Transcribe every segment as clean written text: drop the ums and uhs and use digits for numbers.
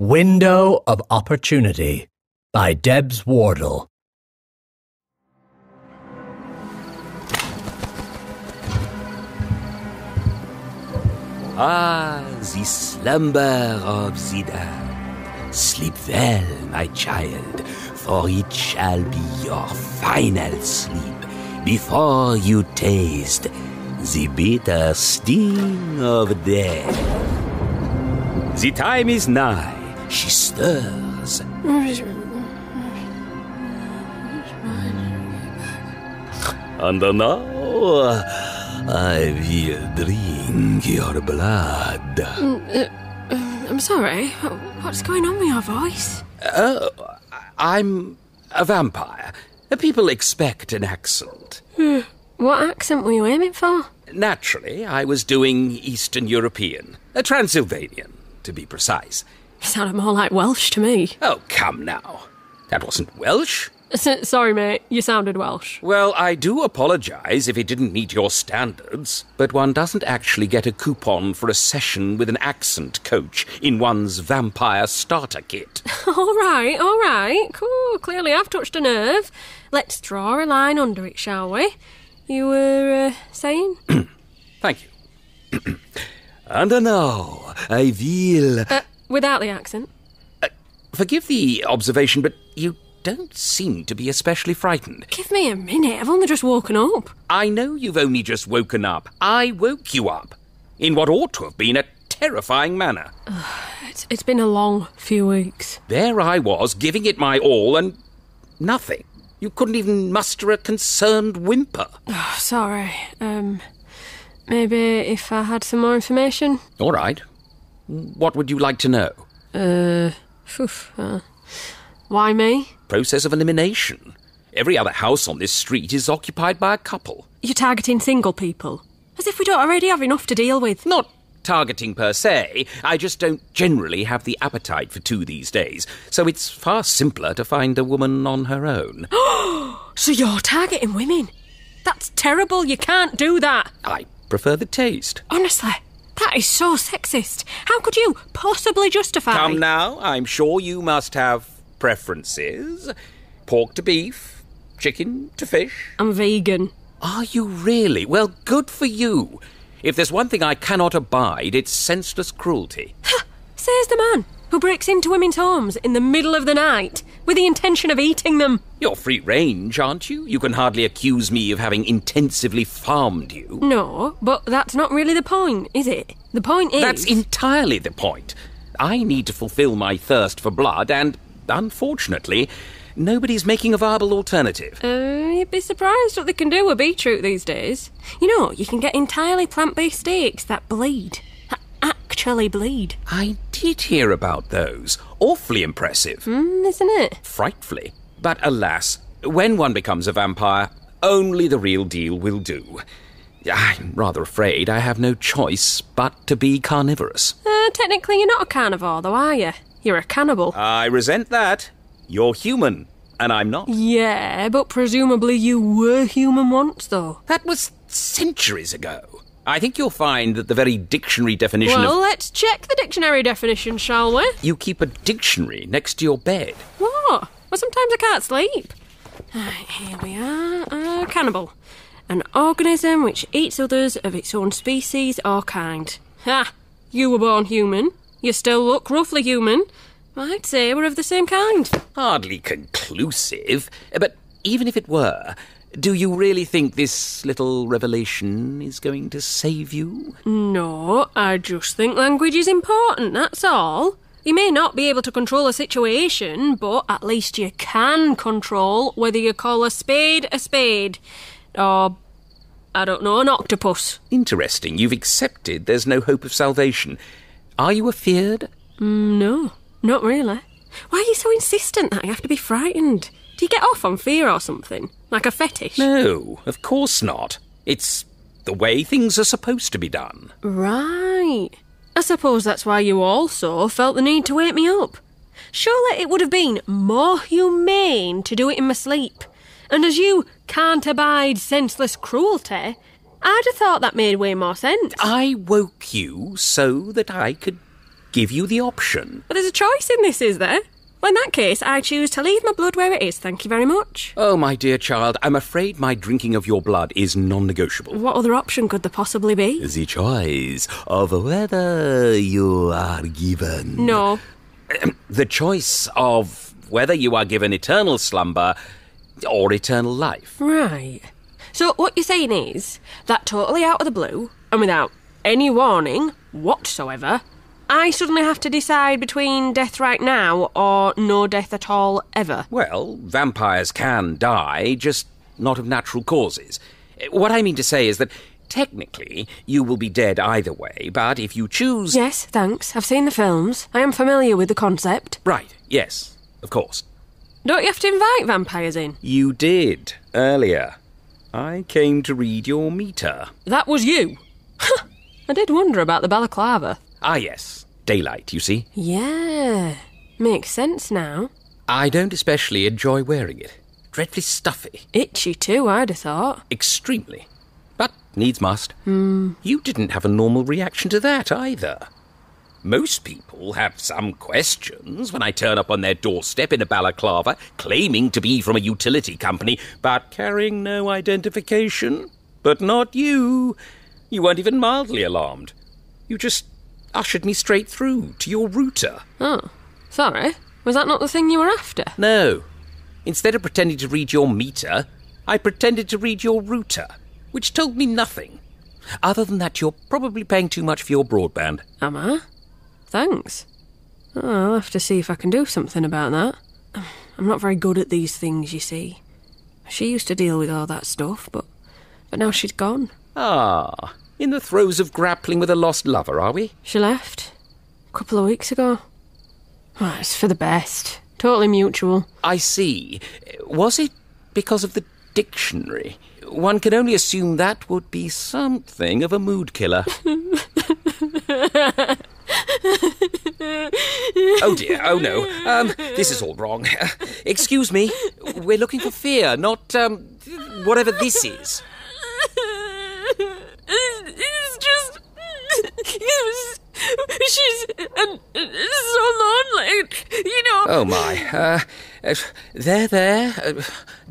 Window of Opportunity by Debs Wardle. Ah, the slumber of the damned. Sleep well, my child, for it shall be your final sleep before you taste the bitter sting of death. The time is nigh. She stirs. And now I will drink your blood. I'm sorry. What's going on with your voice? I'm a vampire. People expect an accent. What accent were you aiming for? Naturally, I was doing Eastern European. A Transylvanian, to be precise. You sounded more like Welsh to me. Oh, come now. That wasn't Welsh. Sorry, mate. You sounded Welsh. Well, I do apologise if it didn't meet your standards, but one doesn't actually get a coupon for a session with an accent coach in one's vampire starter kit. All right. Cool. Clearly I've touched a nerve. Let's draw a line under it, shall we? You were, saying? Thank you. And now, I will... Without the accent? Forgive the observation, but you don't seem to be especially frightened. Give me a minute. I've only just woken up. I know you've only just woken up. I woke you up. In what ought to have been a terrifying manner. It's been a long few weeks. There I was, giving it my all, and nothing. You couldn't even muster a concerned whimper. Oh, sorry. Maybe if I had some more information? All right. What would you like to know? Why me? Process of elimination. Every other house on this street is occupied by a couple. You're targeting single people? As if we don't already have enough to deal with. Not targeting per se. I just don't generally have the appetite for two these days. So it's far simpler to find a woman on her own. So you're targeting women? That's terrible. You can't do that. I prefer the taste. Honestly, that is so sexist. How could you possibly justify... Come now, I'm sure you must have preferences. Pork to beef, chicken to fish. I'm vegan. Are you really? Well, good for you. If there's one thing I cannot abide, it's senseless cruelty. Says the man who breaks into women's homes in the middle of the night with the intention of eating them. You're free range, aren't you? You can hardly accuse me of having intensively farmed you. No, but that's not really the point, is it? The point is... That's entirely the point. I need to fulfill my thirst for blood, and, unfortunately, nobody's making a viable alternative. You'd be surprised what they can do with beetroot these days. You know, you can get entirely plant-based steaks that bleed. That actually bleed. I did hear about those. Awfully impressive. Isn't it? Frightfully. But alas, when one becomes a vampire, only the real deal will do. I'm rather afraid I have no choice but to be carnivorous. Technically you're not a carnivore, though, are you? You're a cannibal. I resent that. You're human, and I'm not. Yeah, but presumably you were human once, though. That was centuries ago. I think you'll find that the very dictionary definition Well, let's check the dictionary definition, shall we? You keep a dictionary next to your bed. What? Well, sometimes I can't sleep. Here we are. Cannibal. An organism which eats others of its own species or kind. Ha! You were born human. You still look roughly human. I'd say we're of the same kind. Hardly conclusive. But even if it were, do you really think this little revelation is going to save you? No, I just think language is important, that's all. You may not be able to control a situation, but at least you can control whether you call a spade, or, I don't know, an octopus. Interesting. You've accepted there's no hope of salvation. Are you afeard? No, not really. Why are you so insistent that I have to be frightened? Do you get off on fear or something? Like a fetish? No, of course not. It's the way things are supposed to be done. Right. I suppose that's why you also felt the need to wake me up. Surely it would have been more humane to do it in my sleep. And as you can't abide senseless cruelty, I'd have thought that made way more sense. I woke you so that I could give you the option. But there's a choice in this, is there? Well, in that case, I choose to leave my blood where it is, thank you very much. Oh, my dear child, I'm afraid my drinking of your blood is non-negotiable. What other option could there possibly be? The choice of whether you are given... No. The choice of whether you are given eternal slumber or eternal life. Right. So what you're saying is that totally out of the blue, and without any warning whatsoever, I suddenly have to decide between death right now or no death at all ever. Well, vampires can die, just not of natural causes. What I mean to say is that technically you will be dead either way, but if you choose... Yes, thanks. I've seen the films. I am familiar with the concept. Right, yes, of course. Don't you have to invite vampires in? You did, earlier. I came to read your meter. That was you? I did wonder about the balaclava. Ah, yes. Daylight, you see. Yeah. Makes sense now. I don't especially enjoy wearing it. Dreadfully stuffy. Itchy too, I'd have thought. Extremely. But needs must. You didn't have a normal reaction to that either. Most people have some questions when I turn up on their doorstep in a balaclava, claiming to be from a utility company, but carrying no identification. But not you. You weren't even mildly alarmed. You just ushered me straight through to your router. Oh, sorry. Was that not the thing you were after? No. Instead of pretending to read your meter, I pretended to read your router, which told me nothing. Other than that, you're probably paying too much for your broadband. Am I? Thanks. Oh, I'll have to see if I can do something about that. I'm not very good at these things, you see. She used to deal with all that stuff, but now she's gone. Ah, in the throes of grappling with a lost lover, are we? She left a couple of weeks ago. Oh, it's for the best. Totally mutual. I see. Was it because of the dictionary? One can only assume that would be something of a mood killer. Oh dear, oh no. This is all wrong. Excuse me. We're looking for fear, not, whatever this is. It's just... She's so lonely, you know. Oh my. There.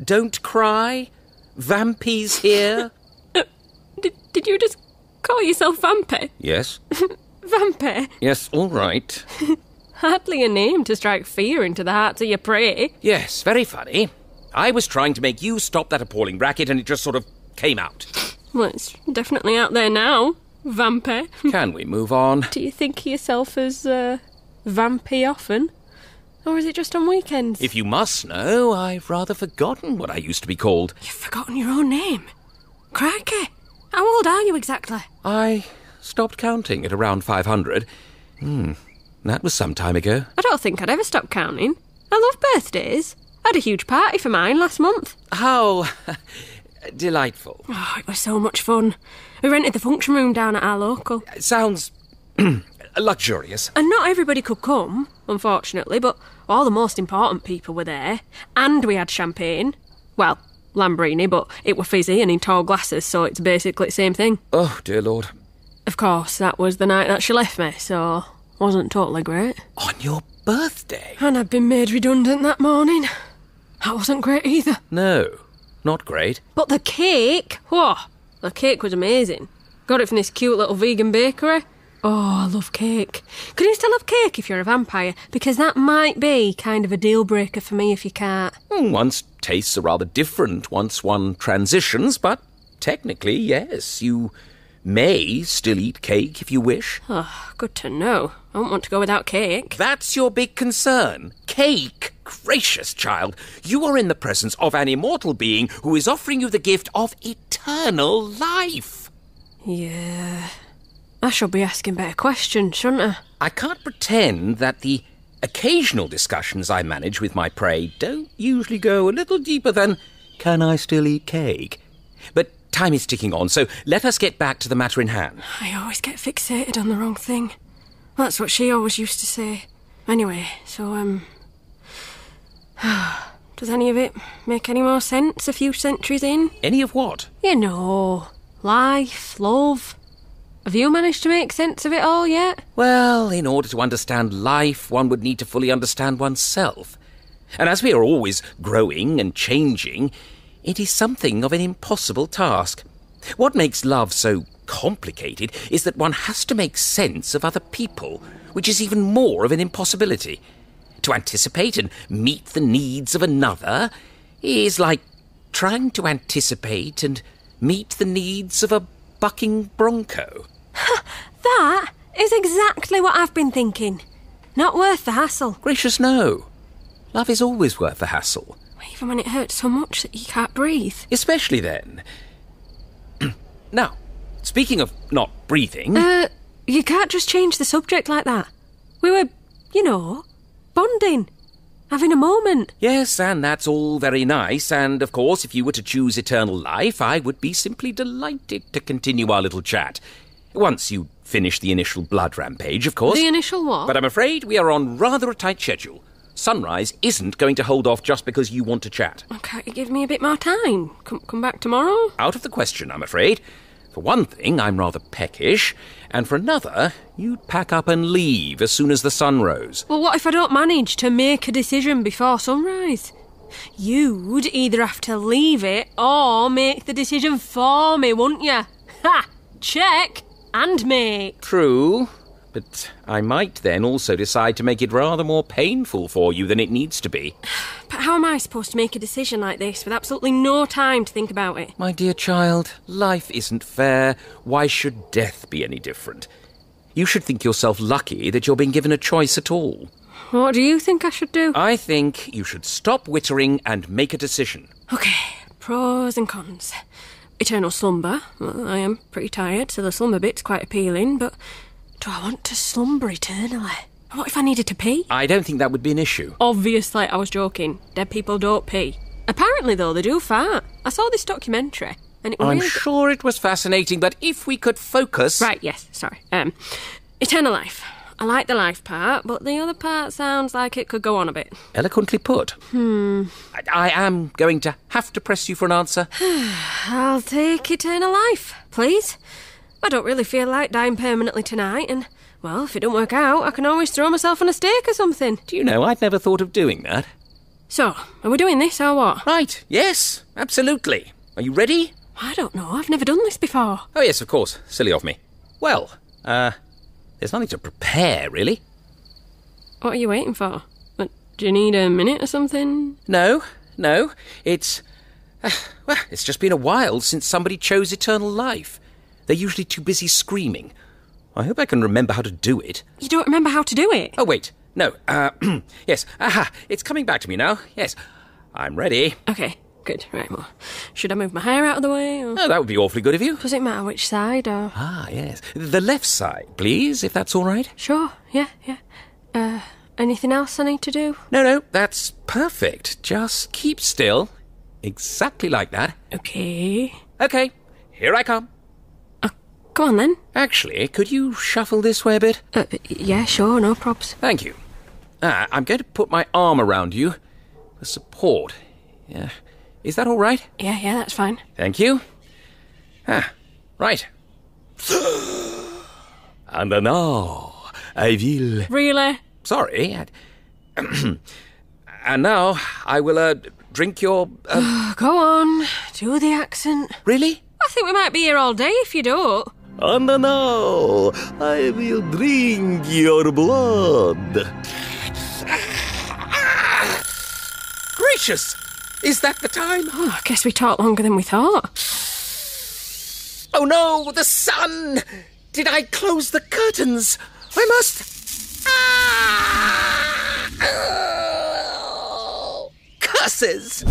Don't cry. Vampy's here. Did you just call yourself Vampy? Yes. Vampy? Yes, all right. Hardly a name to strike fear into the hearts of your prey. Yes, very funny. I was trying to make you stop that appalling racket and it just sort of came out. Well, it's definitely out there now, Vampy. Can we move on? Do you think of yourself as, Vampy often? Or is it just on weekends? If you must know, I've rather forgotten what I used to be called. You've forgotten your own name? Crikey! How old are you exactly? I stopped counting at around 500. That was some time ago. I don't think I'd ever stop counting. I love birthdays. I had a huge party for mine last month. How delightful. Oh, it was so much fun. We rented the function room down at our local. It sounds luxurious. And not everybody could come, unfortunately, but all the most important people were there. And we had champagne. Well, Lambrini, but it were fizzy and in tall glasses, so it's basically the same thing. Oh, dear Lord. Of course, that was the night that she left me, so wasn't totally great. On your birthday? And I'd been made redundant that morning. That wasn't great either. No, not great. But the cake, the cake was amazing. Got it from this cute little vegan bakery. Oh, I love cake. Can you still have cake if you're a vampire? Because that might be kind of a deal breaker for me if you can't. One's tastes are rather different once one transitions, but technically, yes, you may still eat cake if you wish. Oh, good to know. I won't want to go without cake. That's your big concern. Cake? Gracious child, you are in the presence of an immortal being who is offering you the gift of eternal life. Yeah. I should be asking better questions, shouldn't I? I can't pretend that the occasional discussions I manage with my prey don't usually go a little deeper than, can I still eat cake? But time is ticking on, so let us get back to the matter in hand. I always get fixated on the wrong thing. That's what she always used to say. Anyway, so, does any of it make any more sense a few centuries in? Any of what? You know, life, love. Have you managed to make sense of it all yet? Well, in order to understand life, one would need to fully understand oneself. And as we are always growing and changing, it is something of an impossible task. What makes love so complicated is that one has to make sense of other people, which is even more of an impossibility. To anticipate and meet the needs of another is like trying to anticipate and meet the needs of a bucking bronco. That is exactly what I've been thinking. Not worth the hassle. Gracious, no. Love is always worth the hassle. Even when it hurts so much that you can't breathe. Especially then. Now, speaking of not breathing... You can't just change the subject like that. We were, bonding. Having a moment. Yes, and that's all very nice, and of course, if you were to choose eternal life, I would be simply delighted to continue our little chat. Once you finish the initial blood rampage, of course. The initial what? But I'm afraid we are on rather a tight schedule. Sunrise isn't going to hold off just because you want to chat. Oh, can't you give me a bit more time? Come back tomorrow? Out of the question, I'm afraid. For one thing, I'm rather peckish, and for another, you'd pack up and leave as soon as the sun rose. Well, what if I don't manage to make a decision before sunrise? You'd either have to leave it or make the decision for me, wouldn't you? Ha! Check and make. True, but I might then also decide to make it rather more painful for you than it needs to be. But how am I supposed to make a decision like this with absolutely no time to think about it? My dear child, life isn't fair. Why should death be any different? You should think yourself lucky that you're being given a choice at all. What do you think I should do? I think you should stop wittering and make a decision. Okay, pros and cons. Eternal slumber. Well, I am pretty tired, so the slumber bit's quite appealing, but do I want to slumber eternally? What if I needed to pee? I don't think that would be an issue. Obviously, I was joking. Dead people don't pee. Apparently, though, they do fart. I saw this documentary, and it was I'm sure it was fascinating, but if we could focus... Right, yes, sorry. Eternal life. I like the life part, but the other part sounds like it could go on a bit. Eloquently put. I am going to have to press you for an answer. I'll take eternal life, please. I don't really feel like dying permanently tonight, and, well, if it don't work out, I can always throw myself on a stake or something. Do you know, I'd never thought of doing that. So, are we doing this or what? Right, yes, absolutely. Are you ready? I don't know, I've never done this before. Oh, yes, of course. Silly of me. Well, there's nothing to prepare, really. What are you waiting for? Do you need a minute or something? No. It's just been a while since somebody chose eternal life. They're usually too busy screaming. I hope I can remember how to do it. You don't remember how to do it? Oh, wait. No. Yes. Aha. It's coming back to me now. Yes. I'm ready. Okay, good. Right, well, should I move my hair out of the way? Or... Oh, that would be awfully good of you. Does it matter which side, or...? Ah, yes. The left side, please, if that's all right. Sure, yeah. Anything else I need to do? No, that's perfect. Just keep still. Exactly like that. Okay, here I come. Come on, then. Actually, could you shuffle this way a bit? Yeah, sure, no probs. Thank you. I'm going to put my arm around you for support. Yeah. Is that all right? Yeah, that's fine. Thank you. Right. And now, I will... Really? Sorry. And now, I will, drink your... Go on, do the accent. Really? I think we might be here all day if you don't. And now, I will drink your blood. Gracious! Is that the time? Oh, I guess we talked longer than we thought. Oh no, the sun! Did I close the curtains? I must... Curses!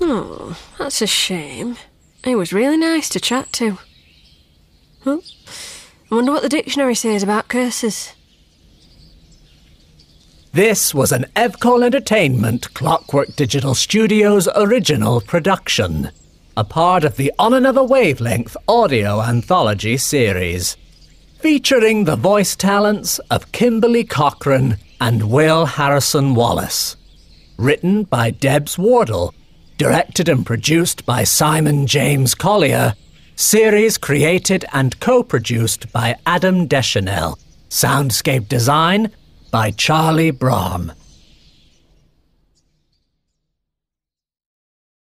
Oh, that's a shame. He was really nice to chat to. Huh? I wonder what the dictionary says about curses. This was an Evcol Entertainment Clockwork Digital Studios original production, a part of the On Another Wavelength audio anthology series, featuring the voice talents of Kimberley Cochrane and Will Harrison-Wallace. Written by Debs Wardle, directed and produced by Simon James Collier, Series created and co-produced by Dechanel. Soundscape design by Charlie Braham.